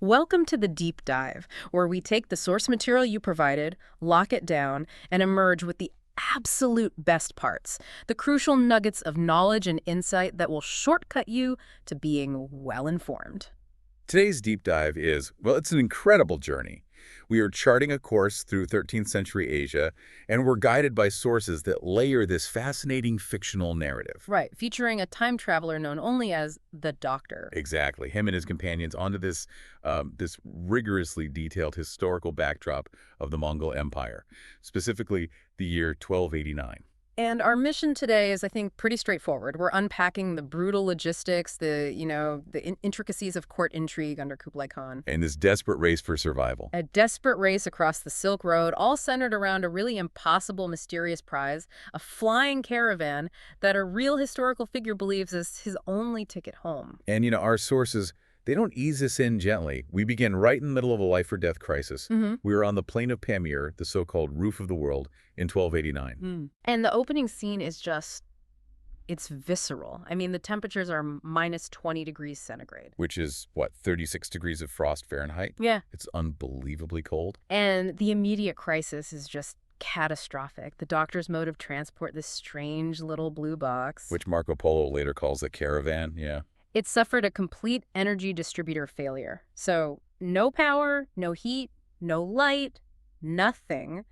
Welcome to the deep dive, where we take the source material you provided, lock it down, and emerge with the absolute best parts, the crucial nuggets of knowledge and insight that will shortcut you to being well-informed. Today's deep dive is, well, it's an incredible journey. We are charting a course through 13th century Asia, and we're guided by sources that layer this fascinating fictional narrative. Right, featuring a time traveler known only as the Doctor. Exactly. Him and his companions onto this rigorously detailed historical backdrop of the Mongol Empire, specifically the year 1289. And our mission today is, I think, pretty straightforward. We're unpacking the brutal logistics, the intricacies of court intrigue under Kublai Khan. And this desperate race for survival. A desperate race across the Silk Road, all centered around a really impossible, mysterious prize, a flying caravan that a real historical figure believes is his only ticket home. And, our sources, they don't ease us in gently. We begin right in the middle of a life-or-death crisis. We are on the plain of Pamir, the so-called roof of the world, in 1289. And the opening scene is it's visceral. I mean, the temperatures are minus 20 degrees centigrade. Which is, what, 36 degrees of frost Fahrenheit? Yeah. It's unbelievably cold. And the immediate crisis is just catastrophic. The Doctor's mode of transport, this strange little blue box. Which Marco Polo later calls a caravan, yeah. It suffered a complete energy distributor failure. So no power, no heat, no light, nothing.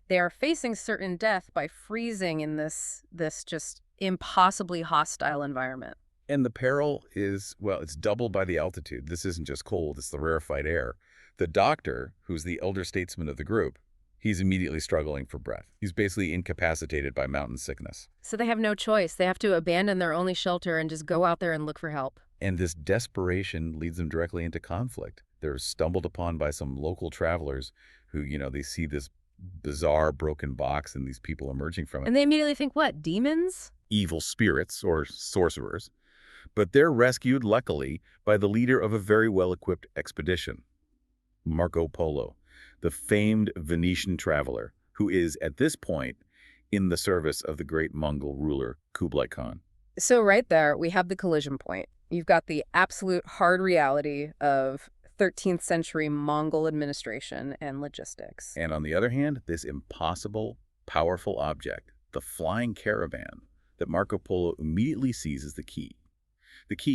They are facing certain death by freezing in this just impossibly hostile environment. And the peril is, well, it's doubled by the altitude. This isn't just cold, it's the rarefied air. The Doctor, who's the elder statesman of the group, he's immediately struggling for breath. He's basically incapacitated by mountain sickness. So they have no choice. They have to abandon their only shelter and just go out there and look for help. And this desperation leads them directly into conflict. They're stumbled upon by some local travelers who, they see this bizarre broken box and these people emerging from it. And they immediately think, what, demons? Evil spirits or sorcerers. But they're rescued, luckily, by the leader of a very well-equipped expedition, Marco Polo, the famed Venetian traveler, who is, at this point, in the service of the great Mongol ruler, Kublai Khan. So right there, we have the collision point. You've got the absolute hard reality of 13th century Mongol administration and logistics. And on the other hand, this impossible, powerful object, the flying caravan, that Marco Polo immediately sees as the key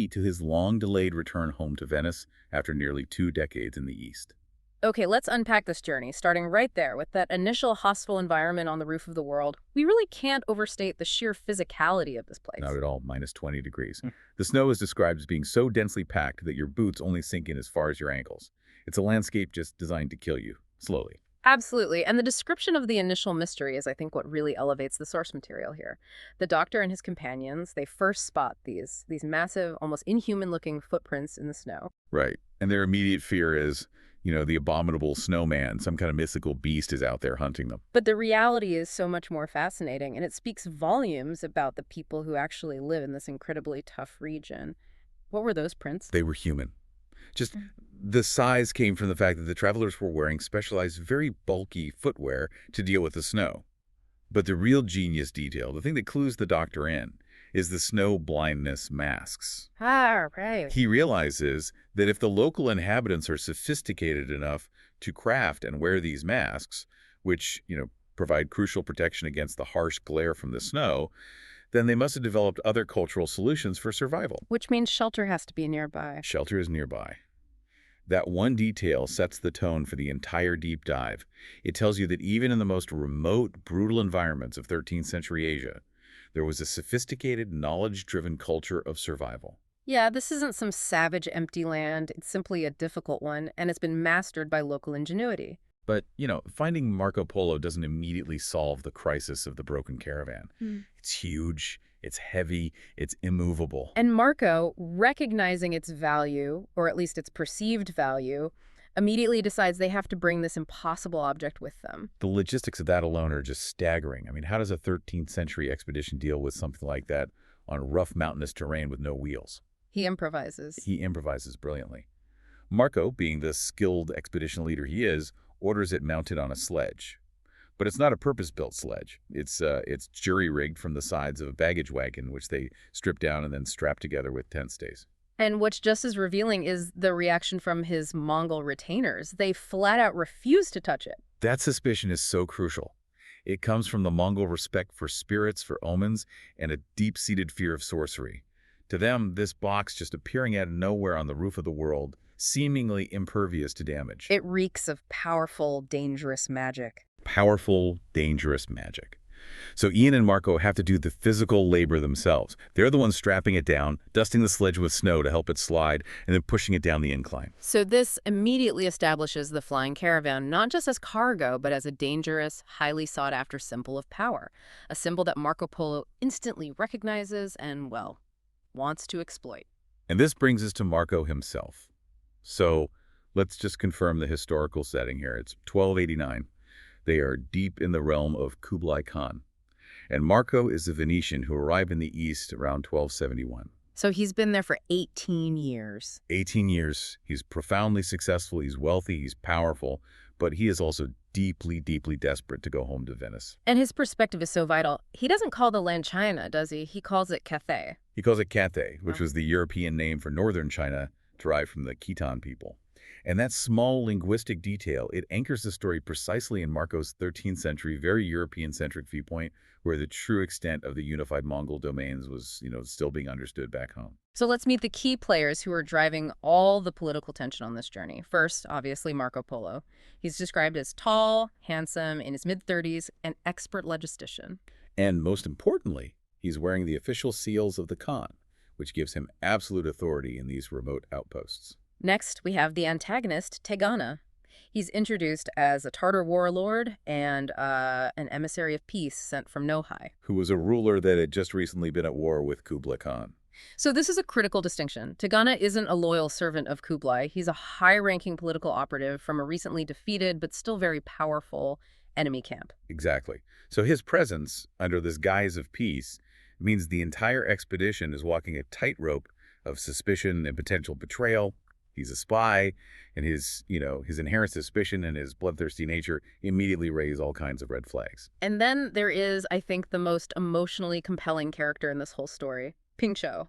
to his long-delayed return home to Venice after nearly 2 decades in the East. Okay, let's unpack this journey, starting right there with that initial hostile environment on the roof of the world. We really can't overstate the sheer physicality of this place. Not at all, minus 20 degrees. The snow is described as being so densely packed that your boots only sink in as far as your ankles. It's a landscape just designed to kill you, slowly. Absolutely, and the description of the initial mystery is, I think, what really elevates the source material here. The Doctor and his companions, they first spot these massive, almost inhuman-looking footprints in the snow. Right, and their immediate fear is, the abominable snowman, some kind of mythical beast is out there hunting them. But the reality is so much more fascinating, and it speaks volumes about the people who actually live in this incredibly tough region. What were those prints? They were human. Just the size came from the fact that the travelers were wearing specialized, very bulky footwear to deal with the snow. But the real genius detail, the thing that clues the Doctor in, is the snow blindness masks. Ah, right. He realizes that if the local inhabitants are sophisticated enough to craft and wear these masks, which, provide crucial protection against the harsh glare from the snow, then they must have developed other cultural solutions for survival. Which means shelter has to be nearby. Shelter is nearby. That one detail sets the tone for the entire deep dive. It tells you that even in the most remote, brutal environments of 13th century Asia, there was a sophisticated, knowledge-driven culture of survival. Yeah, this isn't some savage empty land. It's simply a difficult one, and it's been mastered by local ingenuity. But, finding Marco Polo doesn't immediately solve the crisis of the broken caravan. It's huge, it's heavy, it's immovable. And Marco, recognizing its value, or at least its perceived value, immediately decides they have to bring this impossible object with them. The logistics of that alone are just staggering. I mean, how does a 13th century expedition deal with something like that on rough mountainous terrain with no wheels? He improvises. He improvises brilliantly. Marco, being the skilled expedition leader he is, orders it mounted on a sledge. But it's not a purpose-built sledge. It's jury-rigged from the sides of a baggage wagon, which they strip down and then strap together with tent stays. And what's just as revealing is the reaction from his Mongol retainers. They flat out refuse to touch it. That suspicion is so crucial. It comes from the Mongol respect for spirits, for omens, and a deep-seated fear of sorcery. To them, this box just appearing out of nowhere on the roof of the world, seemingly impervious to damage. It reeks of powerful, dangerous magic. Powerful, dangerous magic. So Ian and Marco have to do the physical labor themselves. They're the ones strapping it down, dusting the sledge with snow to help it slide, and then pushing it down the incline. So this immediately establishes the flying caravan not just as cargo, but as a dangerous, highly sought-after symbol of power. A symbol that Marco Polo instantly recognizes and, well, wants to exploit. And this brings us to Marco himself. So let's just confirm the historical setting here. It's 1289. They are deep in the realm of Kublai Khan. And Marco is a Venetian who arrived in the East around 1271. So he's been there for 18 years. 18 years. He's profoundly successful, he's wealthy, he's powerful, but he is also deeply, deeply desperate to go home to Venice. And his perspective is so vital. He doesn't call the land China, does he? He calls it Cathay. He calls it Cathay, which was the European name for northern China, derived from the Khitan people. And that small linguistic detail, it anchors the story precisely in Marco's 13th century, very European-centric viewpoint, where the true extent of the unified Mongol domains was, still being understood back home. So let's meet the key players who are driving all the political tension on this journey. First, obviously, Marco Polo. He's described as tall, handsome, in his mid-30s, an expert logistician. And most importantly, he's wearing the official seals of the Khan, which gives him absolute authority in these remote outposts. Next, we have the antagonist, Tegana. He's introduced as a Tartar warlord and an emissary of peace sent from Nohai. Who was a ruler that had just recently been at war with Kublai Khan. So this is a critical distinction. Tegana isn't a loyal servant of Kublai. He's a high-ranking political operative from a recently defeated but still very powerful enemy camp. Exactly. So his presence, under this guise of peace, means the entire expedition is walking a tightrope of suspicion and potential betrayal. He's a spy, and his inherent suspicion and his bloodthirsty nature immediately raise all kinds of red flags. And then there is, I think, the most emotionally compelling character in this whole story, Ping Cho.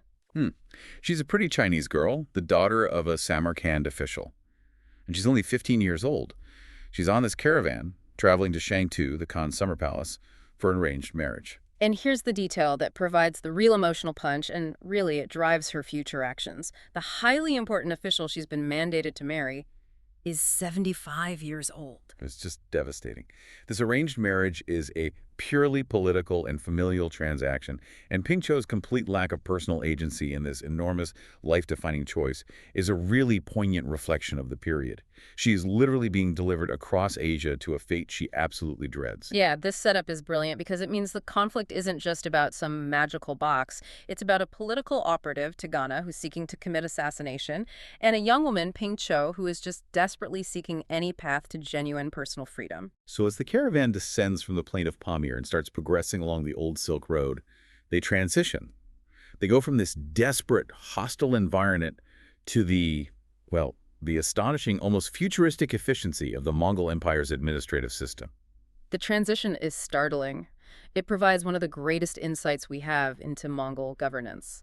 She's a pretty Chinese girl, the daughter of a Samarkand official. And she's only 15 years old. She's on this caravan, traveling to Shangtu, the Khan's summer palace, for an arranged marriage. And here's the detail that provides the real emotional punch, and really it drives her future actions. The highly important official she's been mandated to marry is 75 years old. It's just devastating. This arranged marriage is a purely political and familial transaction, and Ping Cho's complete lack of personal agency in this enormous, life-defining choice is a really poignant reflection of the period. She is literally being delivered across Asia to a fate she absolutely dreads. Yeah, this setup is brilliant because it means the conflict isn't just about some magical box. It's about a political operative, Tegana, who's seeking to commit assassination, and a young woman, Ping Cho, who is just desperately seeking any path to genuine personal freedom. So as the caravan descends from the plain of Pamir and starts progressing along the old Silk Road, they transition. They go from this desperate, hostile environment to the astonishing, almost futuristic efficiency of the Mongol Empire's administrative system. The transition is startling. It provides one of the greatest insights we have into Mongol governance.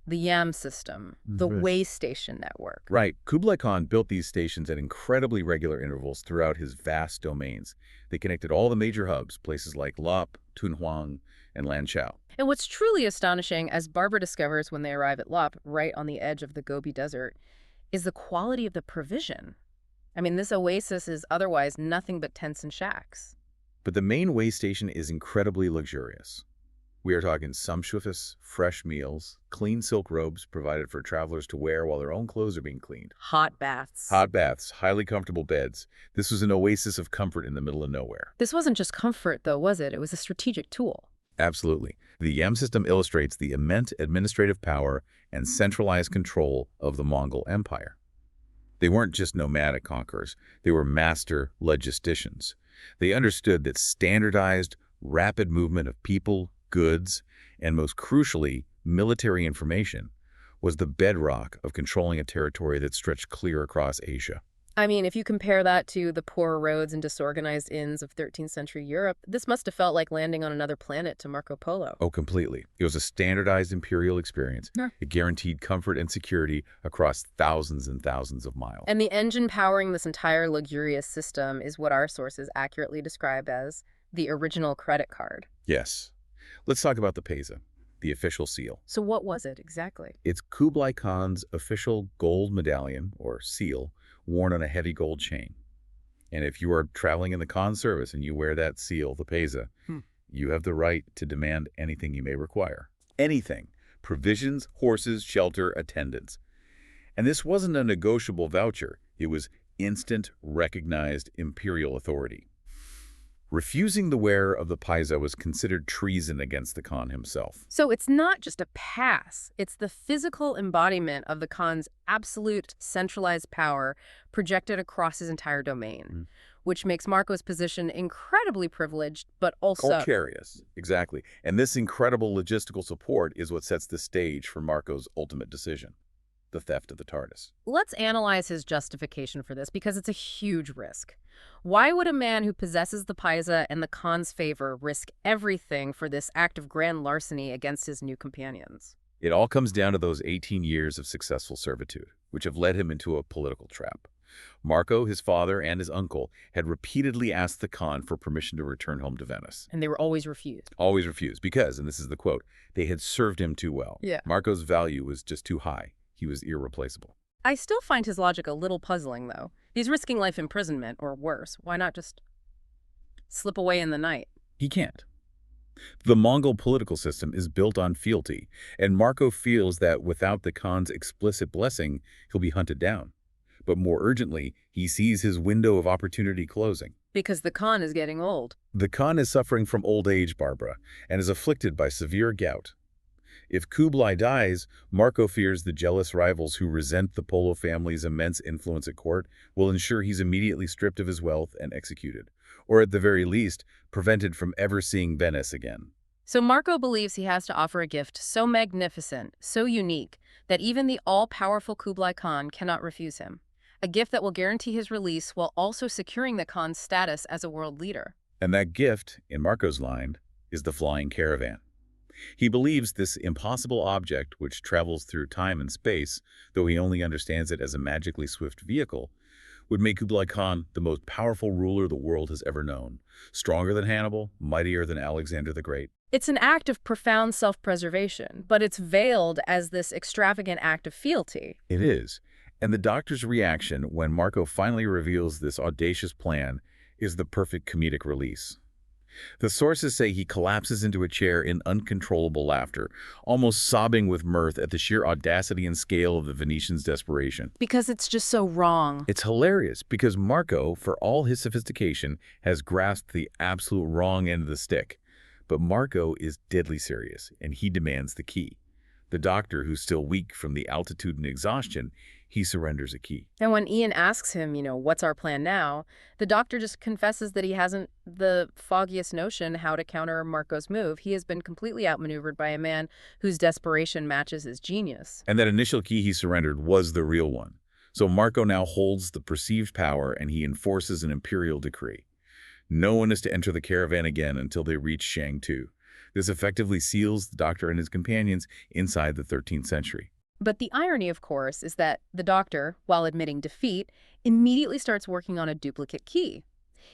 The Yam system, the way station network. Right. Kublai Khan built these stations at incredibly regular intervals throughout his vast domains. They connected all the major hubs, places like Lop, Tunhuang, and Lanchao. And what's truly astonishing, as Barbara discovers when they arrive at Lop, right on the edge of the Gobi Desert, is the quality of the provision. I mean, this oasis is otherwise nothing but tents and shacks. But the main way station is incredibly luxurious. We are talking sumptuous, fresh meals, clean silk robes provided for travelers to wear while their own clothes are being cleaned. Hot baths. Hot baths, highly comfortable beds. This was an oasis of comfort in the middle of nowhere. This wasn't just comfort, though, was it? It was a strategic tool. Absolutely. The Yam system illustrates the immense administrative power and centralized control of the Mongol Empire. They weren't just nomadic conquerors. They were master logisticians. They understood that standardized, rapid movement of people, goods, and most crucially, military information was the bedrock of controlling a territory that stretched clear across Asia. I mean, if you compare that to the poor roads and disorganized inns of 13th century Europe, this must have felt like landing on another planet to Marco Polo. Oh, completely. It was a standardized imperial experience. Yeah. It guaranteed comfort and security across thousands and thousands of miles. And the engine powering this entire luxurious system is what our sources accurately describe as the original credit card. Yes. Let's talk about the Pesa, the official seal. So what was it exactly? It's Kublai Khan's official gold medallion, or seal, worn on a heavy gold chain. And if you are traveling in the Khan service and you wear that seal, the Pesa, you have the right to demand anything you may require. Anything. Provisions, horses, shelter, attendance. And this wasn't a negotiable voucher. It was instant, recognized imperial authority. Refusing the wear of the Pisa was considered treason against the Khan himself. So it's not just a pass, it's the physical embodiment of the Khan's absolute centralized power projected across his entire domain, which makes Marco's position incredibly privileged, but also Precarious, exactly. And this incredible logistical support is what sets the stage for Marco's ultimate decision, the theft of the TARDIS. Let's analyze his justification for this, because it's a huge risk. Why would a man who possesses the Pisa and the Khan's favor risk everything for this act of grand larceny against his new companions? It all comes down to those 18 years of successful servitude, which have led him into a political trap. Marco, his father, and his uncle had repeatedly asked the Khan for permission to return home to Venice. And they were always refused. Always refused because, and this is the quote, they had served him too well. Yeah. Marco's value was just too high. He was irreplaceable. I still find his logic a little puzzling, though. He's risking life imprisonment, or worse. Why not just slip away in the night? He can't. The Mongol political system is built on fealty, and Marco feels that without the Khan's explicit blessing, he'll be hunted down. But more urgently, he sees his window of opportunity closing. Because the Khan is getting old. The Khan is suffering from old age, Barbara, and is afflicted by severe gout. If Kublai dies, Marco fears the jealous rivals who resent the Polo family's immense influence at court will ensure he's immediately stripped of his wealth and executed, or at the very least, prevented from ever seeing Venice again. So Marco believes he has to offer a gift so magnificent, so unique, that even the all-powerful Kublai Khan cannot refuse him. A gift that will guarantee his release while also securing the Khan's status as a world leader. And that gift, in Marco's line, is the flying caravan. He believes this impossible object, which travels through time and space, though he only understands it as a magically swift vehicle, would make Kublai Khan the most powerful ruler the world has ever known, stronger than Hannibal, mightier than Alexander the Great. It's an act of profound self-preservation, but it's veiled as this extravagant act of fealty. It is. And the Doctor's reaction when Marco finally reveals this audacious plan is the perfect comedic release. The sources say he collapses into a chair in uncontrollable laughter, almost sobbing with mirth at the sheer audacity and scale of the Venetians' desperation. Because it's just so wrong. It's hilarious because Marco, for all his sophistication, has grasped the absolute wrong end of the stick. But Marco is deadly serious, and he demands the key. The Doctor, who's still weak from the altitude and exhaustion, he surrenders a key. And when Ian asks him, what's our plan now, the Doctor just confesses that he hasn't the foggiest notion how to counter Marco's move. He has been completely outmaneuvered by a man whose desperation matches his genius. And that initial key he surrendered was the real one. So Marco now holds the perceived power, and he enforces an imperial decree. No one is to enter the caravan again until they reach Shang-Tu. This effectively seals the Doctor and his companions inside the 13th century. But the irony, of course, is that the Doctor, while admitting defeat, immediately starts working on a duplicate key.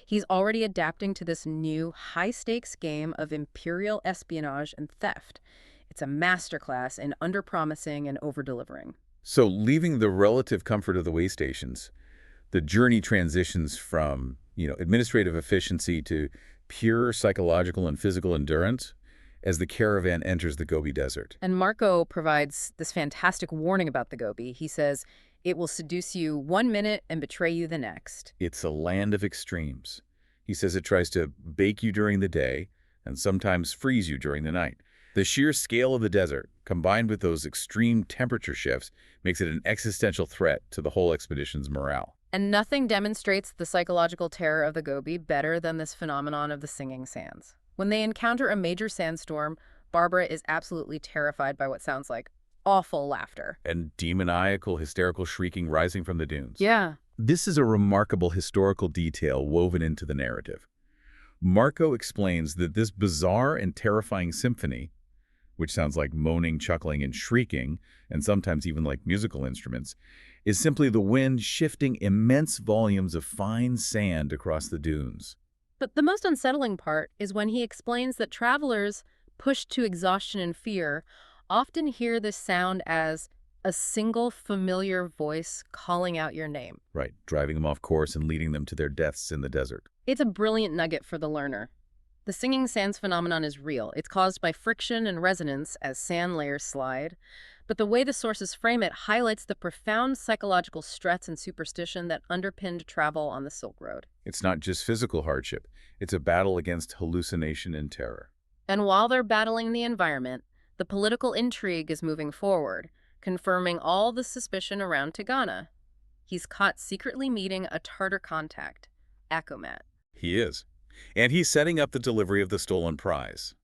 He's already adapting to this new high-stakes game of imperial espionage and theft. It's a masterclass in under-promising and over-delivering. So leaving the relative comfort of the way stations, the journey transitions from, administrative efficiency to pure psychological and physical endurance as the caravan enters the Gobi Desert. And Marco provides this fantastic warning about the Gobi. He says, it will seduce you 1 minute and betray you the next. It's a land of extremes. He says it tries to bake you during the day and sometimes freeze you during the night. The sheer scale of the desert, combined with those extreme temperature shifts, makes it an existential threat to the whole expedition's morale. And nothing demonstrates the psychological terror of the Gobi better than this phenomenon of the singing sands. When they encounter a major sandstorm, Barbara is absolutely terrified by what sounds like awful laughter. And demoniacal, hysterical shrieking rising from the dunes. Yeah. This is a remarkable historical detail woven into the narrative. Marco explains that this bizarre and terrifying symphony, which sounds like moaning, chuckling, and shrieking, and sometimes even like musical instruments, is simply the wind shifting immense volumes of fine sand across the dunes. But the most unsettling part is when he explains that travelers, pushed to exhaustion and fear, often hear this sound as a single familiar voice calling out your name. Right, driving them off course and leading them to their deaths in the desert. It's a brilliant nugget for the learner. The singing sands phenomenon is real. It's caused by friction and resonance as sand layers slide. But the way the sources frame it highlights the profound psychological stress and superstition that underpinned travel on the Silk Road. It's not just physical hardship. It's a battle against hallucination and terror. And while they're battling the environment, the political intrigue is moving forward, confirming all the suspicion around Tigana. He's caught secretly meeting a Tartar contact, Akumat. He is. And he's setting up the delivery of the stolen prize.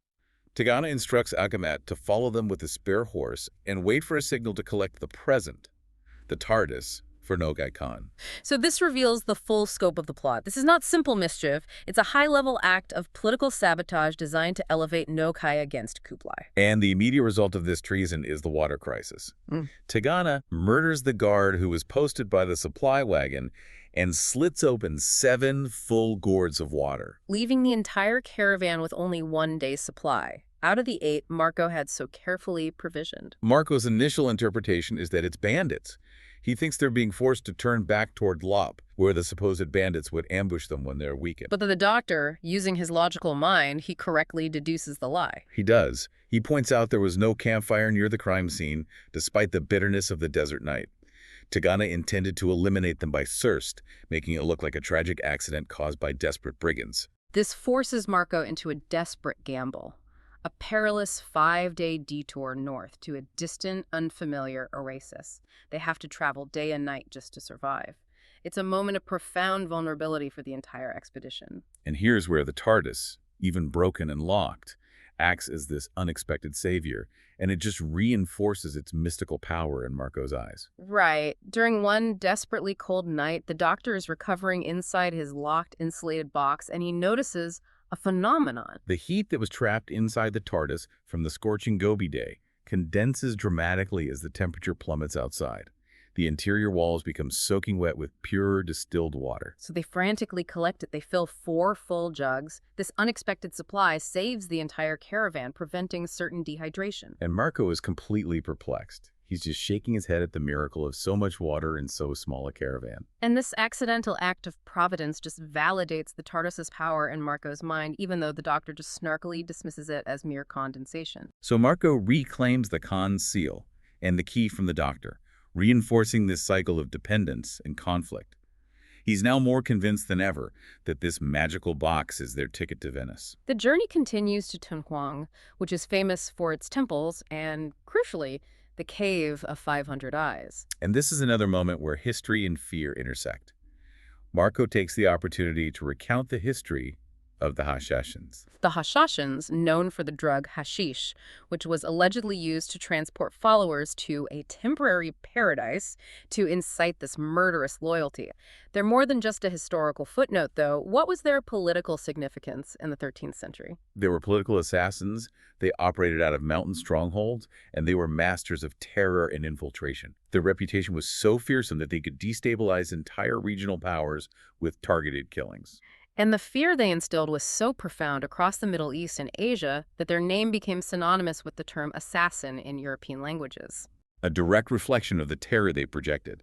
Tigana instructs Akumat to follow them with a spare horse and wait for a signal to collect the present, the TARDIS, for Kublai Khan. So this reveals the full scope of the plot. This is not simple mischief. It's a high-level act of political sabotage designed to elevate Nokai against Kublai. And the immediate result of this treason is the water crisis. Tigana murders the guard who was posted by the supply wagon and slits open 7 full gourds of water, Leaving the entire caravan with only 1 day's supply, out of the 8 Marco had so carefully provisioned. Marco's initial interpretation is that it's bandits. He thinks they're being forced to turn back toward Lop, where the supposed bandits would ambush them when they're weakened. But the doctor, using his logical mind, he correctly deduces the lie. He does. He points out there was no campfire near the crime scene, despite the bitterness of the desert night. Tigana intended to eliminate them by thirst, making it look like a tragic accident caused by desperate brigands. This forces Marco into a desperate gamble. A perilous 5-day detour north to a distant, unfamiliar oasis. They have to travel day and night just to survive. It's a moment of profound vulnerability for the entire expedition. And here's where the TARDIS, even broken and locked, acts as this unexpected savior, and it just reinforces its mystical power in Marco's eyes. Right. During one desperately cold night, the doctor is recovering inside his locked, insulated box, and he notices a phenomenon. The heat that was trapped inside the TARDIS from the scorching Gobi day condenses dramatically as the temperature plummets outside. The interior walls become soaking wet with pure distilled water. So they frantically collect it. They fill 4 full jugs. This unexpected supply saves the entire caravan, preventing certain dehydration. And Marco is completely perplexed. He's just shaking his head at the miracle of so much water in so small a caravan. And this accidental act of providence just validates the TARDIS's power in Marco's mind, even though the doctor just snarkily dismisses it as mere condensation. So Marco reclaims the Khan's seal and the key from the doctor, reinforcing this cycle of dependence and conflict. He's now more convinced than ever that this magical box is their ticket to Venice. The journey continues to Tunhuang, which is famous for its temples and, crucially, the Cave of 500 Eyes. And this is another moment where history and fear intersect. Marco takes the opportunity to recount the history of the Hashashins. The Hashashins, known for the drug hashish, which was allegedly used to transport followers to a temporary paradise to incite this murderous loyalty. They're more than just a historical footnote, though. What was their political significance in the 13th century? They were political assassins, they operated out of mountain strongholds, and they were masters of terror and infiltration. Their reputation was so fearsome that they could destabilize entire regional powers with targeted killings. And the fear they instilled was so profound across the Middle East and Asia that their name became synonymous with the term assassin in European languages. A direct reflection of the terror they projected.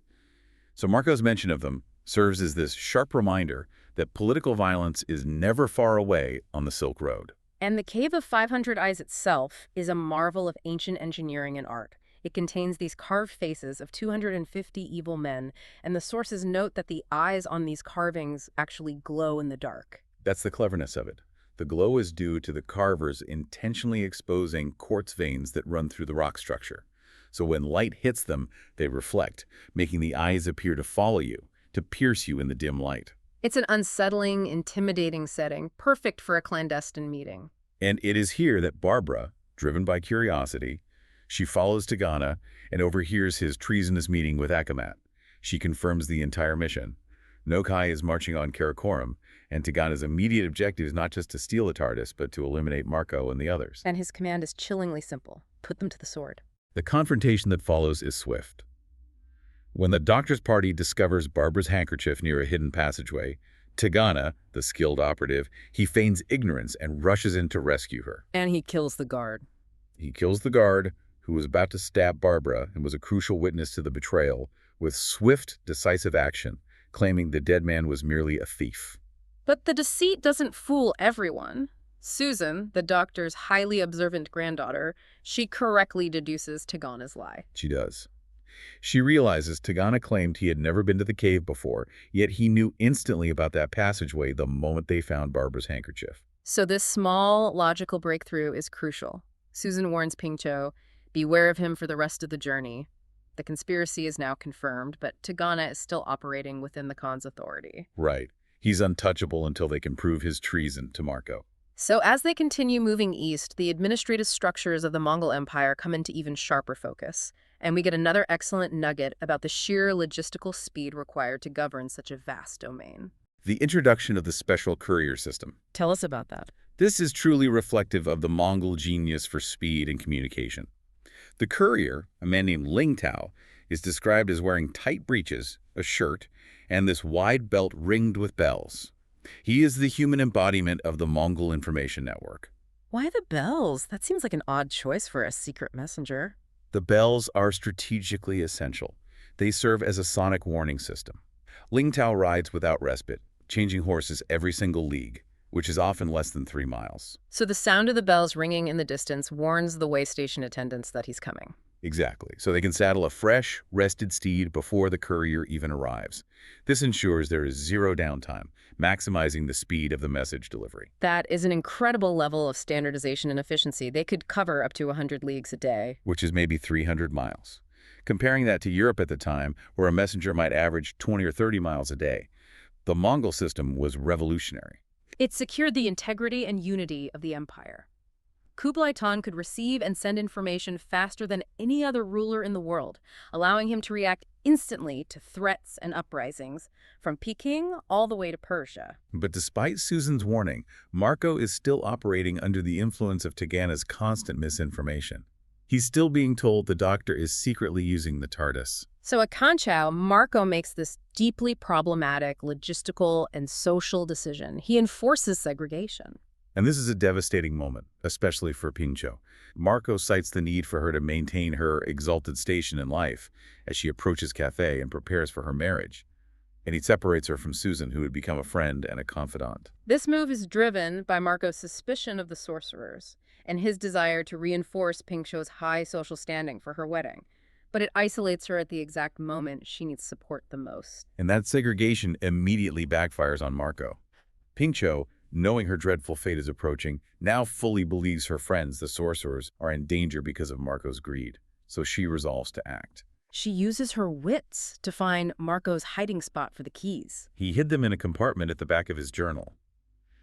So Marco's mention of them serves as this sharp reminder that political violence is never far away on the Silk Road. And the Cave of 500 Eyes itself is a marvel of ancient engineering and art. It contains these carved faces of 250 evil men, and the sources note that the eyes on these carvings actually glow in the dark. That's the cleverness of it. The glow is due to the carvers intentionally exposing quartz veins that run through the rock structure. So when light hits them, they reflect, making the eyes appear to follow you, to pierce you in the dim light. It's an unsettling, intimidating setting, perfect for a clandestine meeting. And it is here that Barbara, driven by curiosity, she follows Tigana and overhears his treasonous meeting with Akumat. She confirms the entire mission, Nokai is marching on Karakoram, and Tigana's immediate objective is not just to steal the TARDIS, but to eliminate Marco and the others. And his command is chillingly simple. Put them to the sword. The confrontation that follows is swift. When the Doctor's party discovers Barbara's handkerchief near a hidden passageway, Tigana, the skilled operative, he feigns ignorance and rushes in to rescue her. And he kills the guard. He kills the guard, who was about to stab Barbara and was a crucial witness to the betrayal, with swift, decisive action, claiming the dead man was merely a thief. But the deceit doesn't fool everyone. Susan, the Doctor's highly observant granddaughter, she correctly deduces Tigana's lie. She does. She realizes Tigana claimed he had never been to the cave before, yet he knew instantly about that passageway the moment they found Barbara's handkerchief. So this small, logical breakthrough is crucial. Susan warns Pingcho, beware of him for the rest of the journey. The conspiracy is now confirmed, but Tigana is still operating within the Khan's authority. Right. He's untouchable until they can prove his treason to Marco. So as they continue moving east, the administrative structures of the Mongol Empire come into even sharper focus, and we get another excellent nugget about the sheer logistical speed required to govern such a vast domain. The introduction of the special courier system. Tell us about that. This is truly reflective of the Mongol genius for speed and communication. The courier, a man named Ling Tao, is described as wearing tight breeches, a shirt, and this wide belt ringed with bells. He is the human embodiment of the Mongol information network. Why the bells? That seems like an odd choice for a secret messenger. The bells are strategically essential. They serve as a sonic warning system. Ling Tao rides without respite, changing horses every single league, which is often less than 3 miles. So the sound of the bells ringing in the distance warns the way station attendants that he's coming. Exactly. So they can saddle a fresh, rested steed before the courier even arrives. This ensures there is zero downtime, maximizing the speed of the message delivery. That is an incredible level of standardization and efficiency. They could cover up to 100 leagues a day. Which is maybe 300 miles. Comparing that to Europe at the time, where a messenger might average 20 or 30 miles a day, the Mongol system was revolutionary. It secured the integrity and unity of the empire. Kublai Khan could receive and send information faster than any other ruler in the world, allowing him to react instantly to threats and uprisings, from Peking all the way to Persia. But despite Susan's warning, Marco is still operating under the influence of Tigana's constant misinformation. He's still being told the Doctor is secretly using the TARDIS. So at Kanchao, Marco makes this deeply problematic logistical and social decision. He enforces segregation. And this is a devastating moment, especially for Pingcho. Marco cites the need for her to maintain her exalted station in life as she approaches Cathay and prepares for her marriage. And he separates her from Susan, who had become a friend and a confidant. This move is driven by Marco's suspicion of the sorcerers and his desire to reinforce Pingcho's high social standing for her wedding. But it isolates her at the exact moment she needs support the most. And that segregation immediately backfires on Marco. Pingcho, knowing her dreadful fate is approaching, now fully believes her friends, the sorcerers, are in danger because of Marco's greed. So she resolves to act. She uses her wits to find Marco's hiding spot for the keys. He hid them in a compartment at the back of his journal.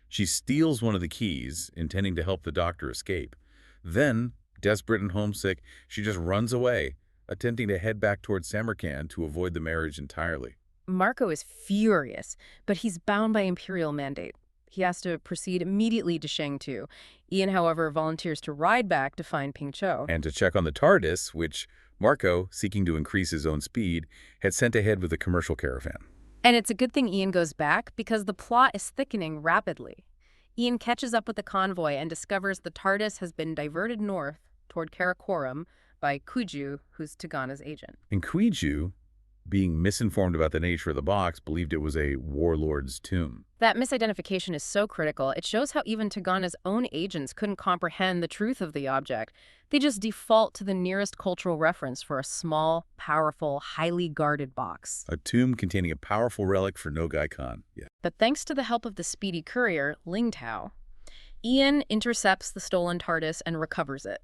She steals one of the keys, intending to help the Doctor escape. Then, desperate and homesick, she just runs away, attempting to head back towards Samarkand to avoid the marriage entirely. Marco is furious, but he's bound by imperial mandate. He has to proceed immediately to Shangtu. Ian, however, volunteers to ride back to find Pingcho. And to check on the TARDIS, which Marco, seeking to increase his own speed, had sent ahead with a commercial caravan. And it's a good thing Ian goes back because the plot is thickening rapidly. Ian catches up with the convoy and discovers the TARDIS has been diverted north toward Karakoram by Kuju, who's Tigana's agent. And Kuiju, being misinformed about the nature of the box, believed it was a warlord's tomb. That misidentification is so critical. It shows how even Tigana's own agents couldn't comprehend the truth of the object. They just default to the nearest cultural reference for a small, powerful, highly guarded box. A tomb containing a powerful relic for Nogai Khan. Yeah. But thanks to the help of the speedy courier, Ling Tao, Ian intercepts the stolen TARDIS and recovers it.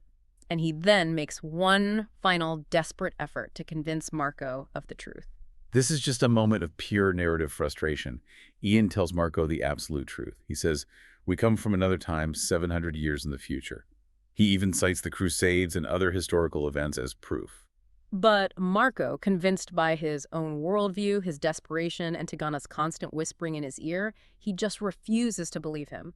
And he then makes one final desperate effort to convince Marco of the truth. This is just a moment of pure narrative frustration. Ian tells Marco the absolute truth. He says, "We come from another time 700 years in the future." He even cites the Crusades and other historical events as proof. But Marco, convinced by his own worldview, his desperation, and Tigana's constant whispering in his ear, he just refuses to believe him.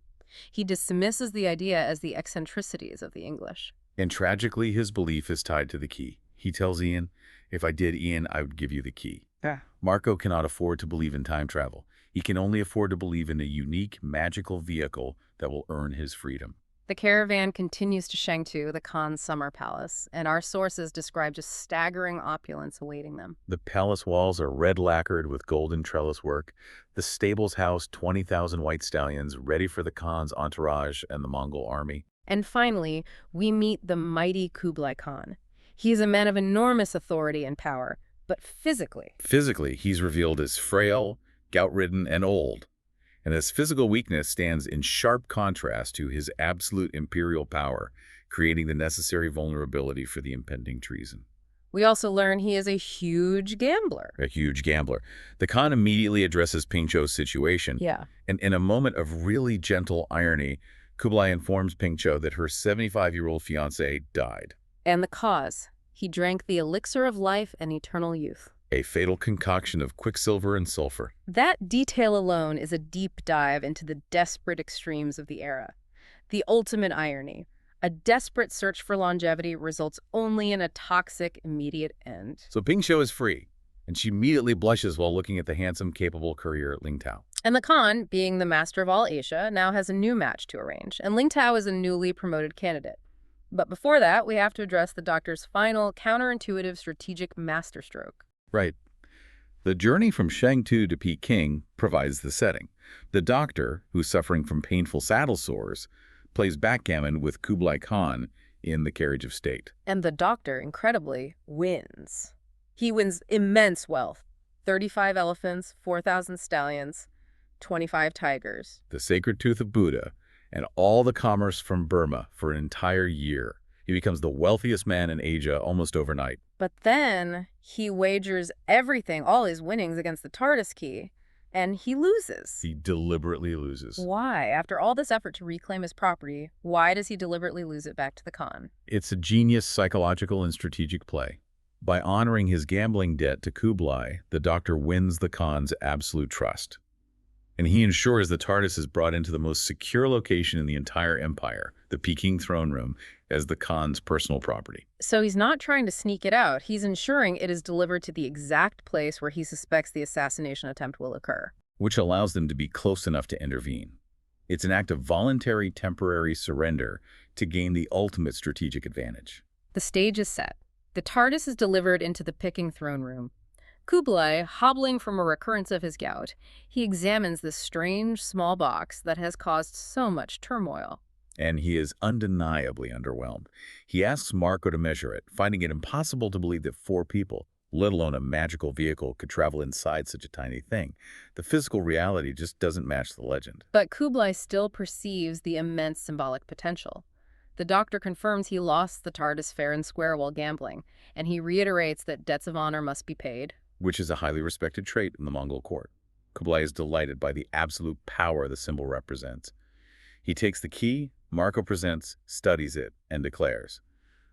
He dismisses the idea as the eccentricities of the English. And tragically, his belief is tied to the key. He tells Ian, if I did, Ian, I would give you the key. Yeah. Marco cannot afford to believe in time travel. He can only afford to believe in a unique, magical vehicle that will earn his freedom. The caravan continues to Shangtu, the Khan's summer palace, and our sources describe just staggering opulence awaiting them. The palace walls are red lacquered with golden trellis work. The stables house 20,000 white stallions ready for the Khan's entourage and the Mongol army. And finally, we meet the mighty Kublai Khan. He is a man of enormous authority and power, but Physically, he's revealed as frail, gout-ridden, and old. And his physical weakness stands in sharp contrast to his absolute imperial power, creating the necessary vulnerability for the impending treason. we also learn he is a huge gambler. A huge gambler. The Khan immediately addresses Ping Chou's situation. Yeah. And in a moment of really gentle irony, Kublai informs Ping Chou that her 75-year-old fiancé died. And the cause. He drank the elixir of life and eternal youth. A fatal concoction of quicksilver and sulfur. That detail alone is a deep dive into the desperate extremes of the era. The ultimate irony. A desperate search for longevity results only in a toxic, immediate end. So Ping Chou is free, and she immediately blushes while looking at the handsome, capable courier Ling Tao. And the Khan, being the master of all Asia, now has a new match to arrange, and Ling Tao is a newly promoted candidate. But before that, we have to address the Doctor's final, counterintuitive strategic masterstroke. Right. The journey from Shangtu to Peking provides the setting. The Doctor, who's suffering from painful saddle sores, plays backgammon with Kublai Khan in the carriage of state. And the Doctor, incredibly, wins. He wins immense wealth. 35 elephants, 4,000 stallions, 25 tigers. The sacred tooth of Buddha, and all the commerce from Burma for an entire year. He becomes the wealthiest man in Asia almost overnight. But then he wagers everything, all his winnings, against the TARDIS key, and he loses. He deliberately loses. Why? After all this effort to reclaim his property, why does he deliberately lose it back to the Khan? It's a genius psychological and strategic play. By honoring his gambling debt to Kublai, the Doctor wins the Khan's absolute trust. And he ensures the TARDIS is brought into the most secure location in the entire empire, the Peking throne room, as the Khan's personal property. So he's not trying to sneak it out. He's ensuring it is delivered to the exact place where he suspects the assassination attempt will occur. Which allows them to be close enough to intervene. It's an act of voluntary temporary surrender to gain the ultimate strategic advantage. The stage is set. The TARDIS is delivered into the Peking throne room. Kublai, hobbling from a recurrence of his gout, he examines this strange, small box that has caused so much turmoil. And he is undeniably underwhelmed. He asks Marco to measure it, finding it impossible to believe that 4 people, let alone a magical vehicle, could travel inside such a tiny thing. The physical reality just doesn't match the legend. But Kublai still perceives the immense symbolic potential. The Doctor confirms he lost the TARDIS fair and square while gambling, and he reiterates that debts of honor must be paid. Which is a highly respected trait in the Mongol court. Kublai is delighted by the absolute power the symbol represents. He takes the key, Marco presents, studies it, and declares,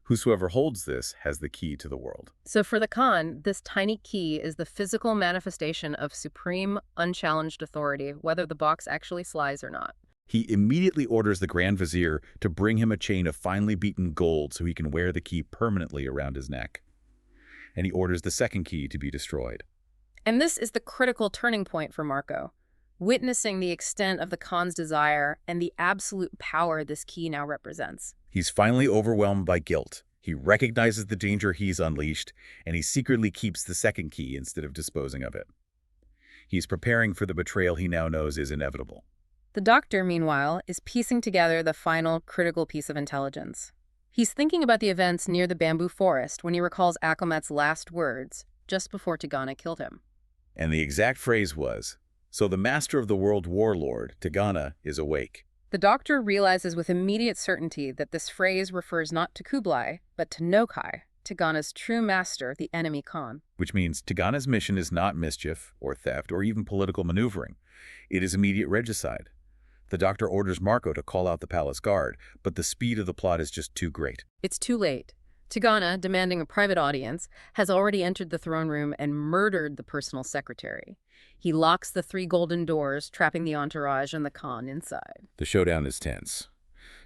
"Whosoever holds this has the key to the world." So for the Khan, this tiny key is the physical manifestation of supreme, unchallenged authority, whether the box actually slides or not. He immediately orders the Grand Vizier to bring him a chain of finely beaten gold so he can wear the key permanently around his neck. And he orders the second key to be destroyed. And this is the critical turning point for Marco, witnessing the extent of the Khan's desire and the absolute power this key now represents. He's finally overwhelmed by guilt. He recognizes the danger he's unleashed, and he secretly keeps the second key instead of disposing of it. He's preparing for the betrayal he now knows is inevitable. The Doctor, meanwhile, is piecing together the final critical piece of intelligence. He's thinking about the events near the bamboo forest when he recalls Akhemat's last words just before Tigana killed him. And the exact phrase was, "So the master of the world warlord, Tigana, is awake." The Doctor realizes with immediate certainty that this phrase refers not to Kublai, but to Nokai, Tigana's true master, the enemy Khan. Which means Tigana's mission is not mischief or theft or even political maneuvering. It is immediate regicide. The Doctor orders Marco to call out the palace guard, but the speed of the plot is just too great. It's too late. Tigana, demanding a private audience, has already entered the throne room and murdered the personal secretary. He locks the three golden doors, trapping the entourage and the Khan inside. The showdown is tense.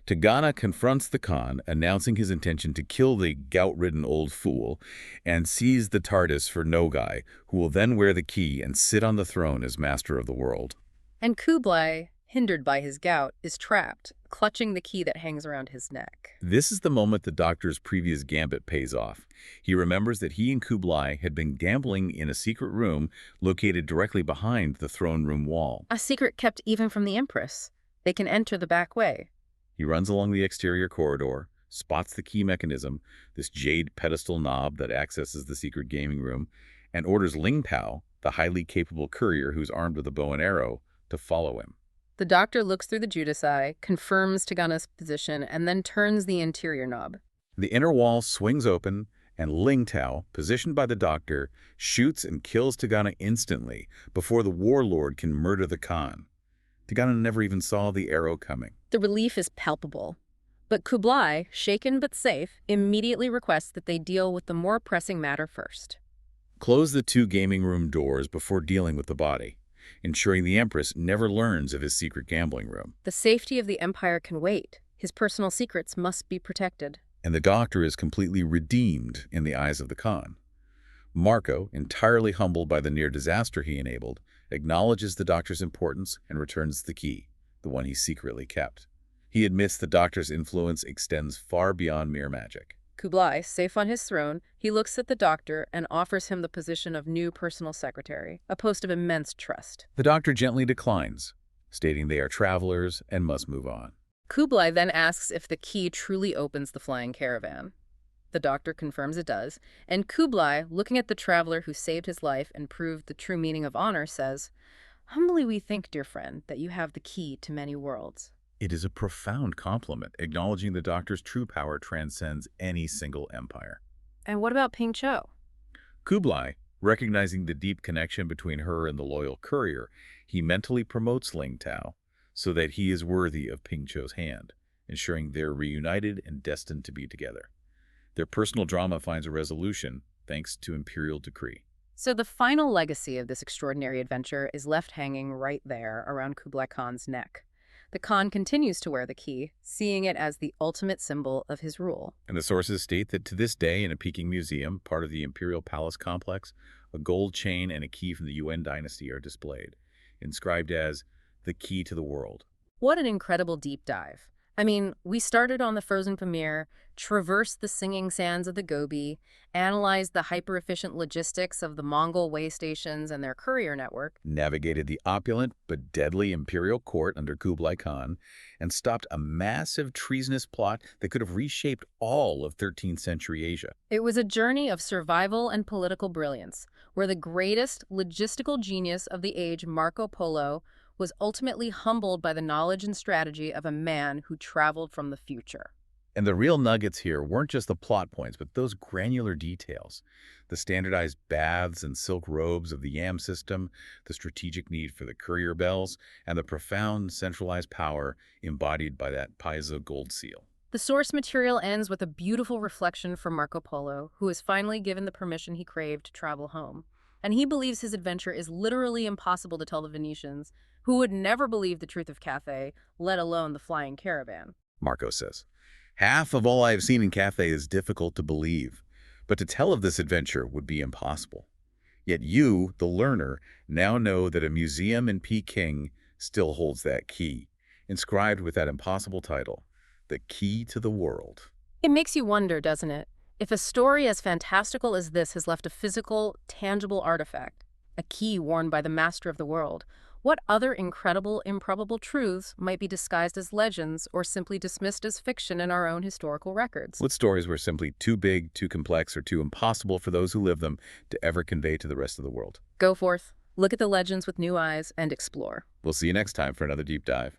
Tigana confronts the Khan, announcing his intention to kill the gout-ridden old fool and seize the TARDIS for Nogai, who will then wear the key and sit on the throne as master of the world. And Kublai, hindered by his gout, is trapped, clutching the key that hangs around his neck. This is the moment the Doctor's previous gambit pays off. He remembers that he and Kublai had been gambling in a secret room located directly behind the throne room wall. A secret kept even from the Empress. They can enter the back way. He runs along the exterior corridor, spots the key mechanism, this jade pedestal knob that accesses the secret gaming room, and orders Ling Pao, the highly capable courier who's armed with a bow and arrow, to follow him. The Doctor looks through the Judas eye, confirms Tigana's position, and then turns the interior knob. The inner wall swings open, and Ling Tao, positioned by the Doctor, shoots and kills Tigana instantly before the warlord can murder the Khan. Tigana never even saw the arrow coming. The relief is palpable. But Kublai, shaken but safe, immediately requests that they deal with the more pressing matter first. Close the two gaming room doors before dealing with the body, ensuring the Empress never learns of his secret gambling room. The safety of the Empire can wait. His personal secrets must be protected. And the Doctor is completely redeemed in the eyes of the Khan. Marco, entirely humbled by the near disaster he enabled, acknowledges the Doctor's importance and returns the key, the one he secretly kept. He admits the Doctor's influence extends far beyond mere magic. Kublai, safe on his throne, he looks at the Doctor and offers him the position of new personal secretary, a post of immense trust. The Doctor gently declines, stating they are travelers and must move on. Kublai then asks if the key truly opens the flying caravan. The Doctor confirms it does, and Kublai, looking at the traveler who saved his life and proved the true meaning of honor, says, "Humbly we think, dear friend, that you have the key to many worlds." It is a profound compliment, acknowledging the Doctor's true power transcends any single empire. And what about Ping Cho? Kublai, recognizing the deep connection between her and the loyal courier, he mentally promotes Ling Tao so that he is worthy of Ping Cho's hand, ensuring they're reunited and destined to be together. Their personal drama finds a resolution thanks to imperial decree. So the final legacy of this extraordinary adventure is left hanging right there around Kublai Khan's neck. The Khan continues to wear the key, seeing it as the ultimate symbol of his rule. And the sources state that to this day in a Peking museum, part of the Imperial Palace complex, a gold chain and a key from the Yuan dynasty are displayed, inscribed as the key to the world. What an incredible deep dive. I mean, we started on the frozen Pamir, traversed the singing sands of the Gobi, analyzed the hyper-efficient logistics of the Mongol way stations and their courier network, Navigated the opulent but deadly imperial court under Kublai Khan, and stopped a massive treasonous plot that could have reshaped all of 13th century Asia. It was a journey of survival and political brilliance, where the greatest logistical genius of the age, Marco Polo, was ultimately humbled by the knowledge and strategy of a man who traveled from the future. And the real nuggets here weren't just the plot points, but those granular details. The standardized baths and silk robes of the Yam system, the strategic need for the courier bells, and the profound centralized power embodied by that piezo gold seal. The source material ends with a beautiful reflection from Marco Polo, who is finally given the permission he craved to travel home. And he believes his adventure is literally impossible to tell the Venetians, who would never believe the truth of Cathay, let alone the flying caravan. Marco says, "Half of all I have seen in Cathay is difficult to believe, but to tell of this adventure would be impossible. Yet you, the learner, now know that a museum in Peking still holds that key, inscribed with that impossible title, the key to the world." It makes you wonder, doesn't it? If a story as fantastical as this has left a physical, tangible artifact, a key worn by the master of the world, what other incredible, improbable truths might be disguised as legends or simply dismissed as fiction in our own historical records? What stories were simply too big, too complex, or too impossible for those who live them to ever convey to the rest of the world? Go forth, look at the legends with new eyes, and explore. We'll see you next time for another deep dive.